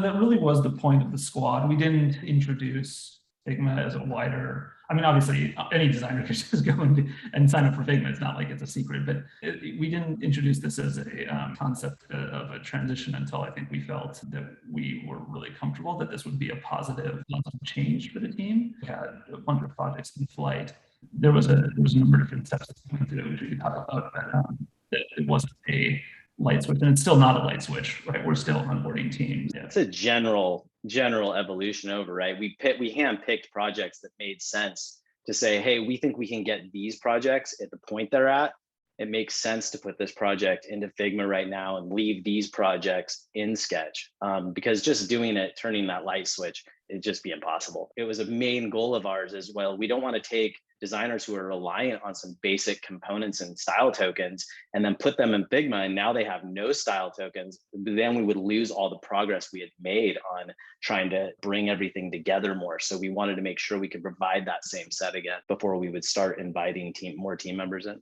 That really was the point of the squad. We didn't introduce Figma as a wider, I mean, obviously any designer could just go and sign up for Figma. It's not like it's a secret, but we didn't introduce this as a concept of a transition until I think we felt that we were really comfortable that this would be a positive change for the team. We had a bunch of projects in flight. There was a number of different steps that we went through, which we could talk about, but it wasn't a light switch, and it's still not a light switch, right? We're still onboarding teams. Yeah. It's a general evolution over, right? We handpicked projects that made sense to say, hey, we think we can get these projects at the point they're at. It makes sense to put this project into Figma right now and leave these projects in Sketch, because just doing it, turning that light switch, it'd just be impossible. It was a main goal of ours as well. We don't want to take designers who are reliant on some basic components and style tokens and then put them in Figma, and now they have no style tokens. Then we would lose all the progress we had made on trying to bring everything together more. So we wanted to make sure we could provide that same set again before we would start inviting more team members in.